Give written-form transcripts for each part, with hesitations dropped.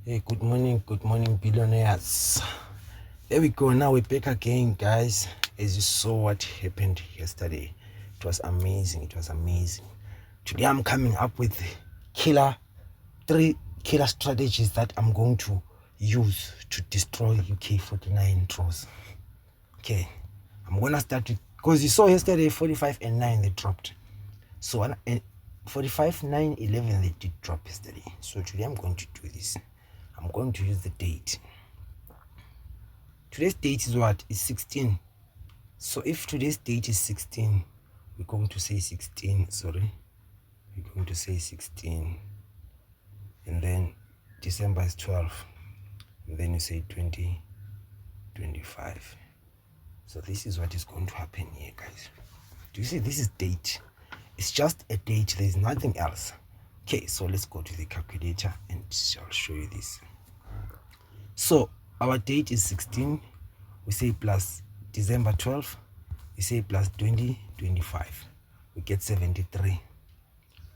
Hey, good morning, billionaires. There we go. Now we're back again, guys. As you saw what happened yesterday, it was amazing. Today I'm coming up with three killer strategies that I'm going to use to destroy UK49 draws. Okay, I'm gonna start with, because you saw yesterday 45 and 9 they dropped. So 45, 9, 11 they did drop yesterday. So today I'm going to do this. I'm going to use the date. Today's date is what? Is 16. So if today's date is 16, we're going to say 16, We're going to say 16. And then December is 12. And then you say 2025. So this is what is going to happen here, guys. Do you see this is date? It's just a date. There's nothing else. Okay, so let's go to the calculator and I'll show you this. So our date is 16. We say plus December 12. We say plus 2025. We get 73.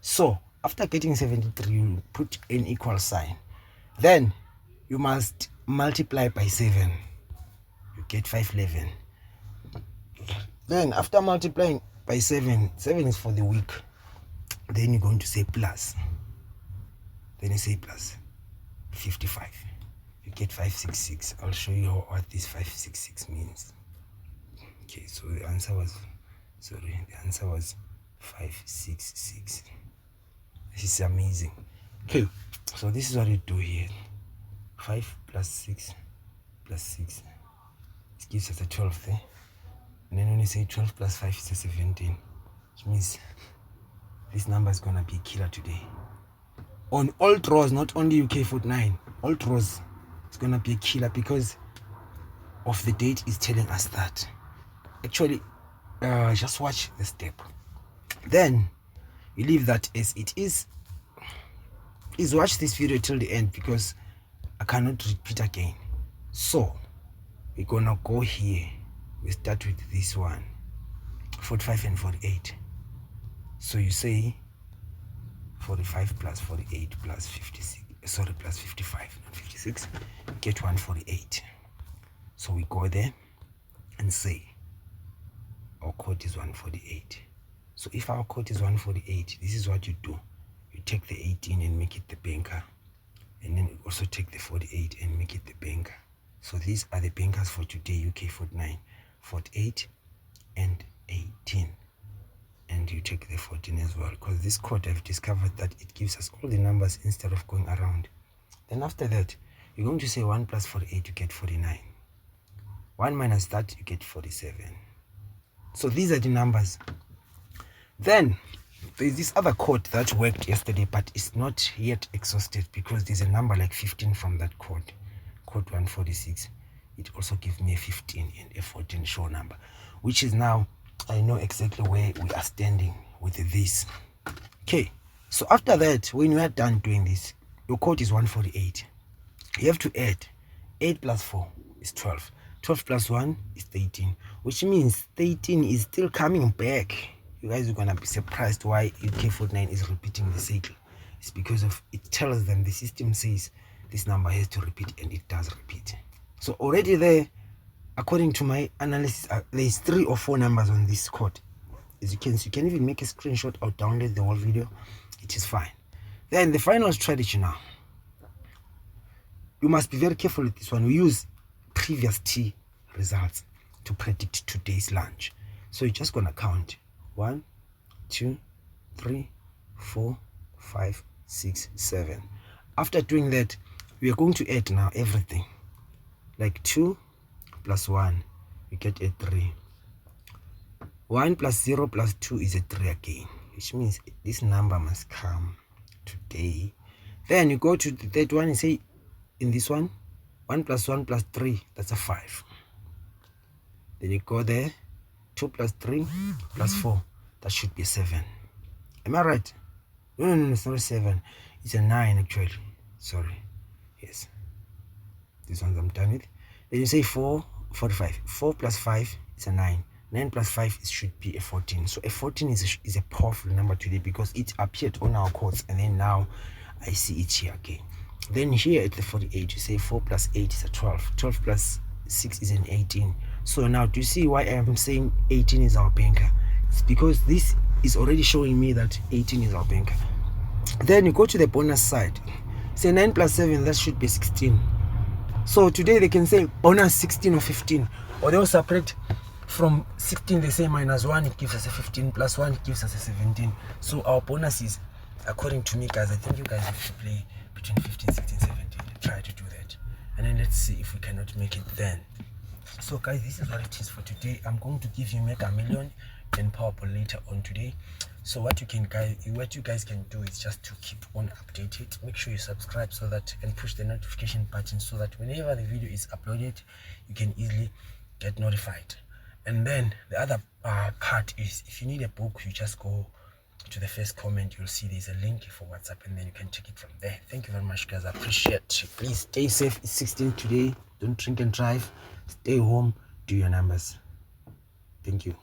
So after getting 73, you put an equal sign. Then you must multiply by 7. You get 511. Then after multiplying by 7 is for the week. Then you're going to say plus. Then you say plus 55. You get 566. I'll show you what this 566 means. Okay, so the answer was 566. This is amazing. Okay, so this is what you do here. 5 plus 6 plus 6. This gives us a 12 there. And then when you say 12 plus 5 is a 17. Which means this number is gonna be a killer today. On all draws, not only UK49, all draws, it's gonna be a killer because of the date is telling us that. Actually, just watch the step. Then you leave that as it is. Please watch this video till the end because I cannot repeat again. So we're gonna go here. We start with this one, 45 and 48. So you say 45 plus 48 plus 56, plus 55, not 56, get 148. So we go there and say our code is 148. So if our code is 148, this is what you do. You take the 18 and make it the banker, and then you also take the 48 and make it the banker. So these are the bankers for today, UK49, 48 and 18. And you take the 14 as well, because this code I've discovered that it gives us all the numbers instead of going around. Then after that, you're going to say 1 plus 48, you get 49. 1 minus that, you get 47. So these are the numbers. Then there's this other code that worked yesterday, but it's not yet exhausted because there's a number like 15 from that code 146. It also gives me a 15 and a 14 show number, which is now I know exactly where we are standing with this. Okay, so after that, when you are done doing this, your code is 148. You have to add 8 plus 4 is 12. 12 plus 1 is 13, which means 13 is still coming back. You guys are gonna be surprised why UK49 is repeating the cycle. It's because of it tells them, the system says this number has to repeat, and it does repeat. So already there, according to my analysis, there's 3 or 4 numbers on this code. As you can see, you can even make a screenshot or download the whole video. It is fine. Then the final strategy now. You must be very careful with this one. We use previous T results to predict today's lunch. So you're just gonna count 1, 2, 3, 4, 5, 6, 7. After doing that, we are going to add now everything. Like 2 plus 1, we get a 3. 1 plus 0 plus 2 is a 3 again, which means this number must come today. Then you go to the third one and say, in this one, 1 plus 1 plus 3, that's a 5. Then you go there, 2 plus 3 plus 4, that should be a 7. Am I right? No, it's not a 7. It's a 9 actually. Sorry. Yes. This one's I'm done with. Then you say 45. 4 plus 5 is a 9. 9 plus 5 should be a 14. So a 14 is a powerful number today because it appeared on our codes, and then now I see it here again. Then here at the 48, you say 4 plus 8 is a 12. 12 plus 6 is an 18. So now, do you see why I'm saying 18 is our banker? It's because this is already showing me that 18 is our banker. Then you go to the bonus side. Say 9 plus 7, that should be 16. So today they can say bonus 16 or 15. Or they'll separate from 16, they say minus 1, it gives us a 15, plus 1, it gives us a 17. So our bonus is, according to me, guys, I think you guys have to play between 15, 16, 17. Try to do that. And then let's see if we cannot make it then. So guys, this is what it is for today. I'm going to give you Mega Million and Powerball later on today. So what you guys can do is just to keep on updated. Make sure you subscribe so that and push the notification button so that whenever the video is uploaded, you can easily get notified. And then the other part is, if you need a book, you just go to the first comment. You'll see there's a link for WhatsApp, and then you can take it from there. Thank you very much, guys. I appreciate it. Please stay safe. It's 16 today. Don't drink and drive. Stay home. Do your numbers. Thank you.